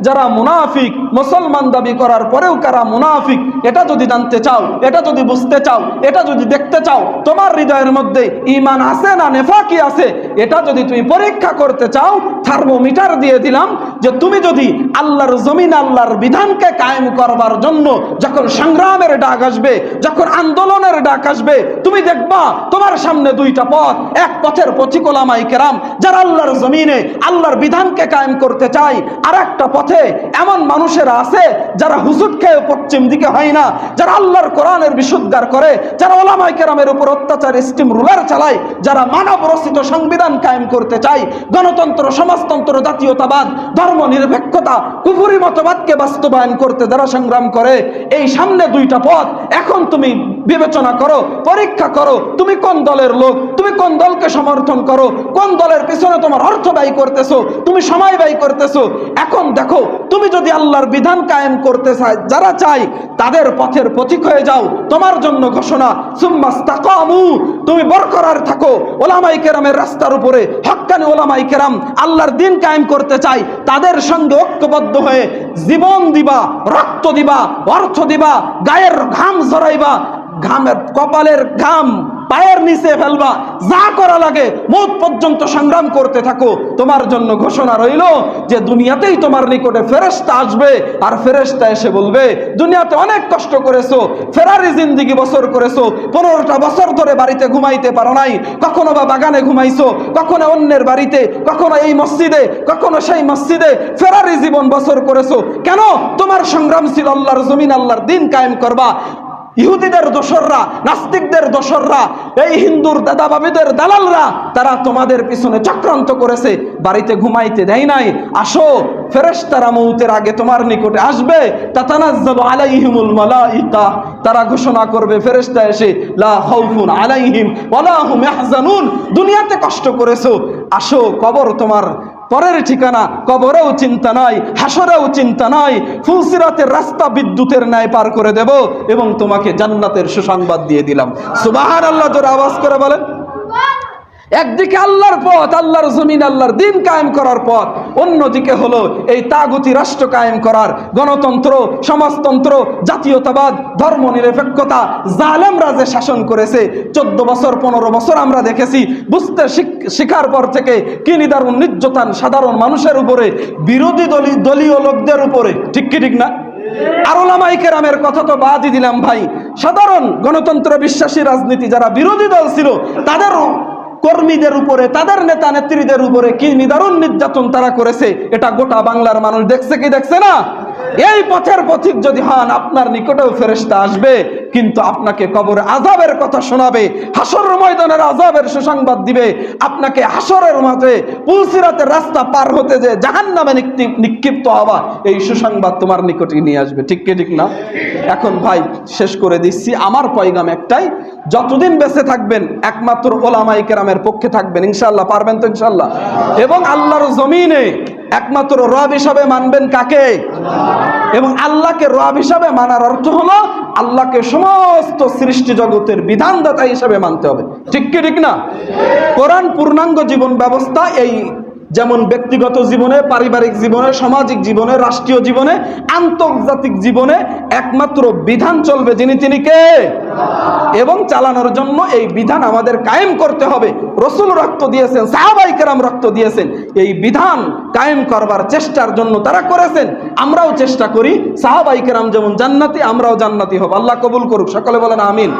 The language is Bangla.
যারা মুনাফিক, মুসলমান দাবি করার পরেও কারা মুনাফিক, এটা যদি জানতে চাও, এটা যদি বুঝতে চাও, এটা যদি দেখতে চাও তোমার হৃদয়ের মধ্যে ঈমান আছে না নেফাকি আছে, এটা যদি তুমি পরীক্ষা করতে চাও, থার্মোমিটার দিয়ে দিলাম যে তুমি যদি আল্লাহর জমিন আল্লাহর বিধানকে কায়েম করবার জন্য যখন সংগ্রামের ডাক আসবে, যখন আন্দোলনের ডাক আসবে, তুমি দেখবা তোমার সামনে দুইটা পথ। এক পথের পথিক ওলামায়ে কেরাম যারা আল্লাহর জমিনে আল্লাহর বিধানকে কায়েম করতে চায়, আর একটা পথে এমন মানুষেরা আছে যারা হুজুর খেয়ে পশ্চিম দিকে হয় না, যারা আল্লাহর কোরআনের বিশুদ্ধার করে, যারা ওলামায়ে কেরামের উপর অত্যাচার স্টিম রুলার চালায়, যারা মানব রচিত সংবিধান কায়েম করতে চায়, গণতন্ত্র, সমাজতন্ত্র, জাতীয়তাবাদ, ধর্ম নিরপেক্ষতা, কুফরি মতবাদকে বাস্তবায়ন করতে যারা সংগ্রাম করে। এই সামনে দুইটা পথ। এখন তুমি বিবেচনা করো, পরীক্ষা করো, তুমি কোন দলের লোক, তুমি কোন দলকে সমর্থন করো, কোন দলের পিছনে তোমার অর্থ ব্যয় করতেছো, তুমি সময় ব্যয় করতেছো। এখন দেখো, তুমি যদি আল্লাহর বিধান কায়েম করতে চায়, যারা চায় তাদের পথের পথিক হয়ে যাও। তোমার জন্য ঘোষণা, সুম্মাস্তাকামু, তুমি বরকরার থাকো ওলামায়ে কেরামের রাস্তার উপরে। হক্কানি ওলামায়ে কেরাম আল্লাহর দিন কায়েম করতে চাই, তাদের সঙ্গে ঐক্যবদ্ধ হয়ে জীবন দিবা, রক্ত দিবা, অর্থ দিবা, গায়ের ঘাম ঝরাইবা, ঘামের কপালের ঘাম পায়ের নিচে ফেলবা, যা করা লাগে মওত পর্যন্ত সংগ্রাম করতে থাকো। তোমার জন্য ঘোষণা রইল যে দুনিয়াতেই তোমার নিকটে ফেরেশতা আসবে, আর ফেরেশতা এসে বলবে, দুনিয়াতে অনেক কষ্ট করেছো, ফেরারি জিন্দেগি বছর করেছো, 15টা বছর ধরে বাড়িতে ঘুমাইতে পারো নাই, কখনো বা বাগানে ঘুমাইছো, কখনো অন্যের বাড়িতে, কখনো এই মসজিদে, কখনো সেই মসজিদে, ফেরারি জীবন বছর করেছো। কেন? তোমার সংগ্রাম ছিল আল্লাহর জমিন আল্লাহর দিন কায়েম করবা। ইহুদিদের দোসররা, নাস্তিকদের দোসররা, এই হিন্দুর দাদাবাবিদের দালালরা, তারা তোমাদের পিছনে চক্রান্ত করেছে, বাড়িতে ঘুমাইতে দেয় নাই। আসো, ফেরেশতারা মউতের আগে তোমার নিকটে আসবে, তাতানাজ্জালু আলাইহিমুল মালাইকা, তারা ঘোষণা করবে, ফেরেশতা এসে, লা খাউফুন আলাইহিম ওয়ালা হুম ইয়াহজানুন, দুনিয়াতে কষ্ট করেছো, আসো, কবর তোমার পরের ঠিকানা, কবরেও চিন্তা নাই, হাসরেও চিন্তা নাই, ফুলসিরাতের রাস্তা বিদ্যুতের ন্যায় পার করে দেব এবং তোমাকে জান্নাতের সুসংবাদ দিয়ে দিলাম। সুবহানাল্লাহ, জোরে আওয়াজ করে বলেন। একদিকে আল্লাহর পথ, আল্লাহর জমিন আল্লাহর দিন কায়েম করার পথ, অন্যদিকে হলো এই তাগুতি রাষ্ট্র কায়েম করার, গণতন্ত্র, সমাজতন্ত্র, জাতীয়তাবাদ, ধর্ম নিরপেক্ষতা, জালেমরা যে শাসন করেছে 14 বছর 15 বছর আমরা দেখেছি। বুঝতে শিখার পর থেকে কি নিদারুণ নির্যাতন সাধারণ মানুষের উপরে, বিরোধী দলীয় লোকদের উপরে, ঠিক কি ঠিক না? আর ওলামায়ে কেরামের কথা তো বাদই দিলাম ভাই, সাধারণ গণতন্ত্র বিশ্বাসী রাজনীতি যারা বিরোধী দল ছিল, তাদের কর্মীদের উপরে, তাদের নেতা নেত্রীদের উপরে কি নিদারুণ নির্যাতন তারা করেছে, এটা গোটা বাংলার মানুষ দেখছে কি দেখছে না? এই পথের পথিক যদি হন, আপনার নিকটেও ফেরেশতা আসবে, কিন্তু আপনাকে কবরে আযাবের কথা শোনাবে, হাসরের ময়দানের আযাবের সুসংবাদ দিবে, আপনাকে হাসরের মাঠে পুলসিরাতের রাস্তা পার হতে যে জাহান্নামে নিক্ষিপ্ত হওয়া, এই সুসংবাদ তোমার নিকটে নিয়ে আসবে। ঠিক কি ঠিক না? এখন ভাই শেষ করে দিচ্ছি, আমার পয়গাম একটাই, যতদিন বেঁচে থাকবেন একমাত্র ওলামায়ে কেরামের পক্ষে থাকবেন, ইনশাআল্লাহ। পারবেন তো ইনশাআল্লাহ? এবং আল্লাহর জমিনে একমাত্র রব হিসাবে মানবেন কাকে? এবং আল্লাহকে রব হিসাবে মানার অর্থ হলো আল্লাহকে সমস্ত সৃষ্টি জগতের বিধানদাতা হিসাবে মানতে হবে। ঠিক কি ঠিক না? কোরআন পূর্ণাঙ্গ জীবন ব্যবস্থা, এই যেমন ব্যক্তিগত জীবনে, পারিবারিক জীবনে, সামাজিক জীবনে, রাষ্ট্রীয় জীবনে, আন্তর্জাতিক জীবনে একমাত্র বিধান চলবে যিনি, তিনি কে? এবং চালানোর জন্য এই বিধান আমাদের কায়েম করতে হবে। রাসূল রক্ত দিয়েছেন, সাহাবায়ে কেরাম রক্ত দিয়েছেন, এই বিধান কায়েম করবার চেষ্টার জন্য তারা করেছেন। আমরাও চেষ্টা করি, সাহাবায়ে কেরাম যেমন জান্নাতি, আমরাও জান্নাতি হব। আল্লাহ কবুল করুক, সকলে বলেন আমিন।